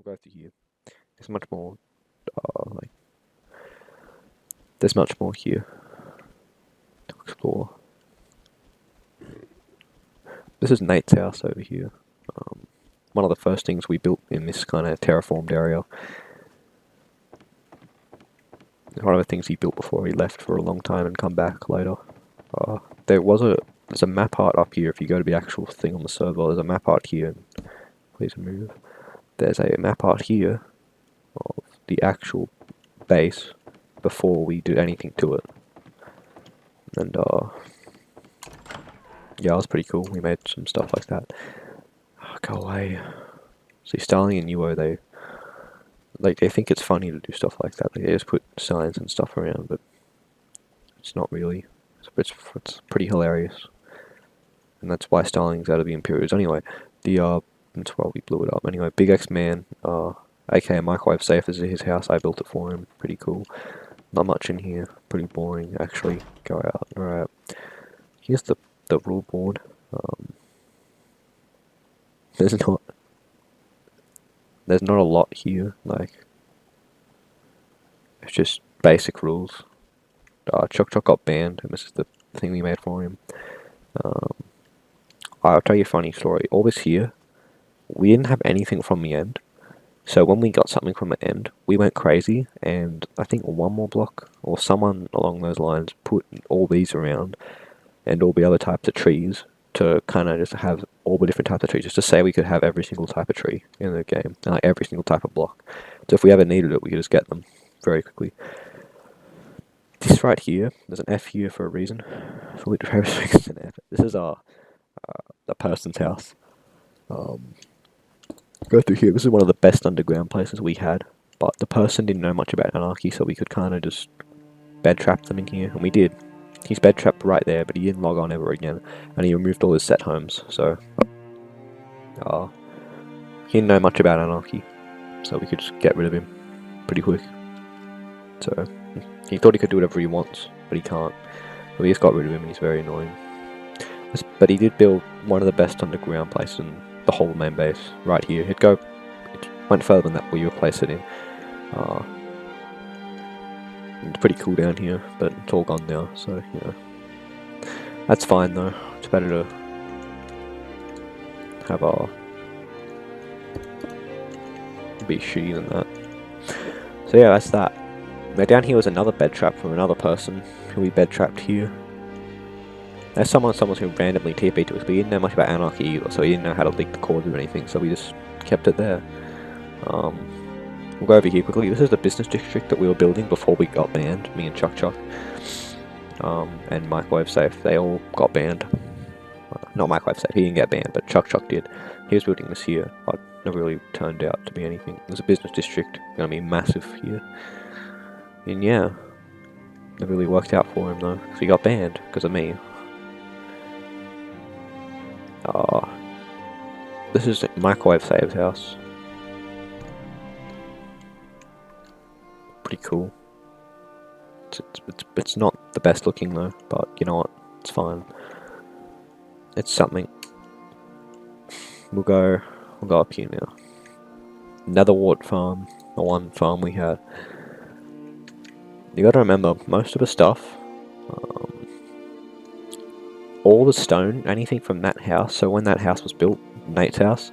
go through here. There's much more, there's much more here to explore. This is Nate's house over here. One of the first things we built in this kind of terraformed area. One of the things he built before he left for a long time and come back later. There's a map art up here. If you go to the actual thing on the server, there's a map art here. Please move. There's a map art here of the actual base before we do anything to it. And yeah, it was pretty cool. We made some stuff like that. Oh, go away. See, Starling and Uo, they think it's funny to do stuff like that. They just put signs and stuff around, but it's not really. It's pretty hilarious. And that's why Starling's out of the Imperials. Anyway, that's why we blew it up. Anyway, Big X Man, aka Microwave Safe, is his house. I built it for him. Pretty cool. Not much in here. Pretty boring, actually. Go out. Alright. Here's the rule board. There's not a lot here. Like, it's just basic rules. Chuck got banned, and this is the thing we made for him. I'll tell you a funny story. All this here, we didn't have anything from the end. So when we got something from the end, we went crazy, and I think one more block, or someone along those lines, put all these around, and all the other types of trees, to kind of just have all the different types of trees, just to say we could have every single type of tree in the game, like every single type of block. So if we ever needed it, we could just get them very quickly. This right here, there's an F here for a reason. So we fix an F. This is a person's house. Go through here. This is one of the best underground places we had, but the person didn't know much about anarchy, so we could kind of just bed trap them in here, and we did. He's bed trapped right there, but he didn't log on ever again, and he removed all his set homes, so he didn't know much about anarchy, so we could just get rid of him pretty quick. So he thought he could do whatever he wants, but he can't. So we just got rid of him, and he's very annoying. But he did build one of the best underground places in the whole main base, right here. It went further than that where you replace it in. It's pretty cool down here, but it's all gone now, so, you know. That's fine, though. It's better to have be shitty than that. So yeah, that's that. Now down here was another bed trap from another person who we bed trapped here. There's someone who randomly TP'd to us, but he didn't know much about anarchy either, so he didn't know how to leak the cords or anything, so we just kept it there. We'll go over here quickly. This is the business district that we were building before we got banned, me and Chuck. And Microwave Safe, they all got banned. Not Microwave Safe, he didn't get banned, but Chuck did. He was building this here, but never really turned out to be anything. There's a business district, gonna be massive here. And yeah, it really worked out for him though, because he got banned because of me. This is Microwave Safe's house. Pretty cool. It's not the best looking though, but you know what? It's fine. It's something. We'll go up here now. Netherwart farm, the one farm we had. You gotta remember, most of the stuff, all the stone, anything from that house, so when that house was built, Nate's house,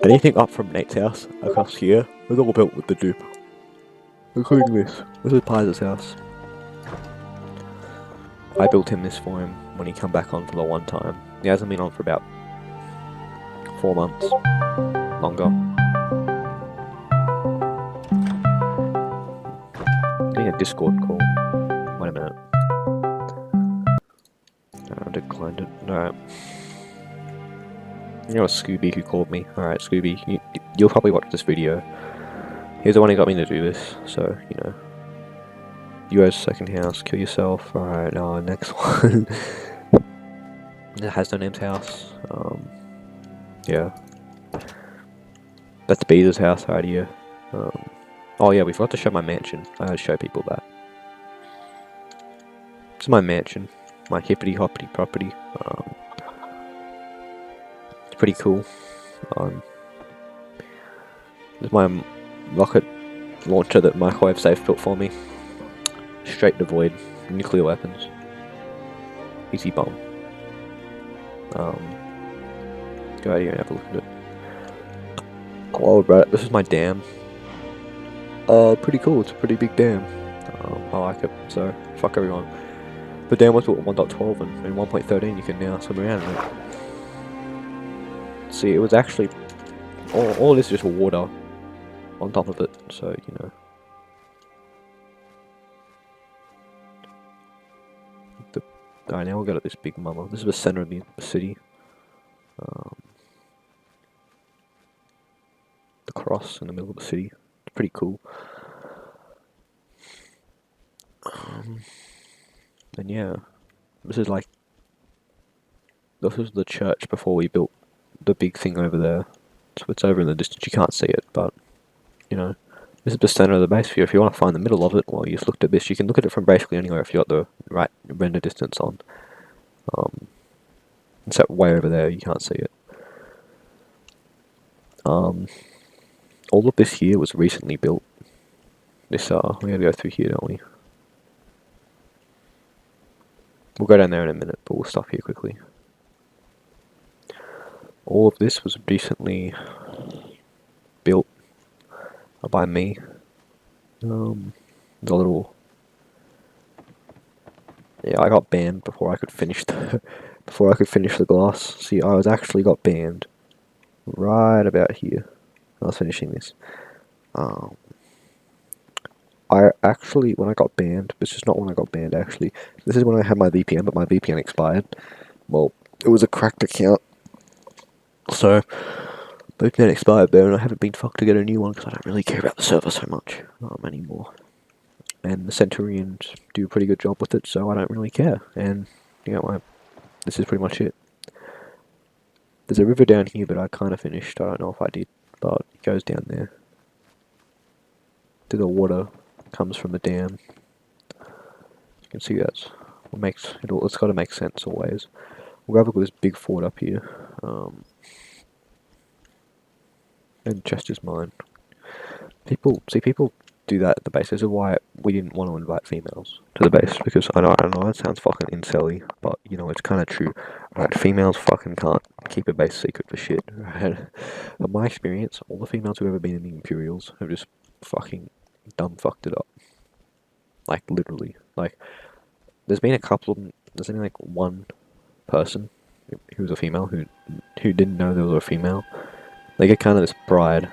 anything up from Nate's house, across here, was all built with the dupe. Including this. This is Pies' house. I built him this for him when he come back on for the one time. He hasn't been on for about 4 months. Longer. I'm getting a Discord call. Wait a minute. I declined it. Alright. You know, Scooby who called me. Alright, Scooby, you'll probably watch this video. He's the one who got me to do this, so, you know. UO's second house, kill yourself. Alright, next one. It has no name's house. Yeah. That's Beezer's house right here. Oh yeah, we forgot to show my mansion. I gotta show people that. This is my mansion. My hippity hoppity property. It's pretty cool. This is my rocket launcher that Microwave Safe built for me. Straight to void. Nuclear weapons. Easy bomb. Go out here and have a look at it. Oh, right, this is my dam. Pretty cool. It's a pretty big dam. I like it. So, fuck everyone. The dam was built at 1.12 and in 1.13 you can now swim around in it. See, it was actually... All this is just water on top of it, so, you know. Alright, now we'll go to this big mama. This is the center of the city. The cross in the middle of the city. It's pretty cool. And yeah, this is like... This was the church before we built the big thing over there. So it's over in the distance, you can't see it, but, you know, this is the center of the base for you. If you want to find the middle of it, well, you just looked at this. You can look at it from basically anywhere if you got the right render distance on. Except way over there, you can't see it. All of this here was recently built. This, we gotta go through here, don't we? We'll go down there in a minute, but we'll stop here quickly. All of this was recently built by me. The little... Yeah, I got banned before I could finish the... before I could finish the glass. See, I was actually got banned right about here. I was finishing this. I actually, when I got banned, this is not when I got banned actually. This is when I had my VPN, but my VPN expired. Well, it was a cracked account. So, VPN expired there, and I haven't been fucked to get a new one because I don't really care about the server so much anymore. And the Centurions do a pretty good job with it, so I don't really care. And, you know, this is pretty much it. There's a river down here, but I kind of finished. I don't know if I did, but it goes down there. The water comes from the dam. You can see that's what makes it. It's got to make sense always. We'll have a look at this big fort up here. And chest is mine. People do that at the base. This is why we didn't want to invite females to the base, because I know it sounds fucking incel-y, but you know it's kind of true. Right, females fucking can't keep a base secret for shit. Right? In my experience, all the females who've ever been in the Imperials have just fucking fucked it up. Like literally, like there's been a couple of them. There's only like one person who was a female who didn't know there was a female. They get kind of this pride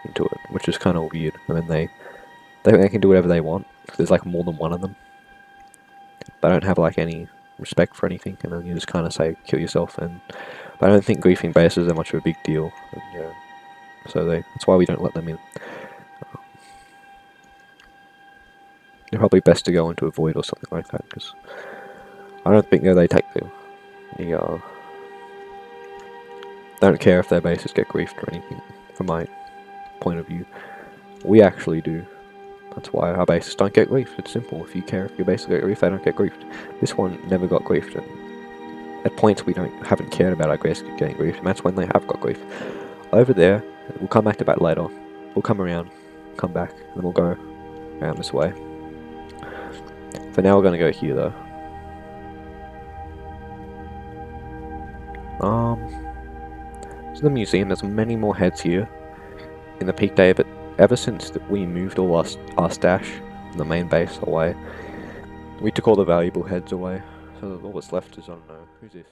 into it, which is kind of weird. I mean, they can do whatever they want. There's like more than one of them. They don't have like any respect for anything, and then you just kind of say kill yourself. And I don't think griefing bases are much of a big deal. And, yeah, so that's why we don't let them in. They're probably best to go into a void or something like that, because I don't think they take the don't care if their bases get griefed or anything, from my point of view. We actually do. That's why our bases don't get griefed. It's simple. If you care if your bases get griefed, they don't get griefed. This one never got griefed, and at points we haven't cared about our bases getting griefed, and that's when they have got griefed. Over there, we'll come back to that later. We'll come around, come back, and then we'll go around this way. For now, we're going to go here, though. So the museum, there's many more heads here in the peak day, but ever since we moved all our stash from the main base away, we took all the valuable heads away, so all that's left is, I don't know, who's this?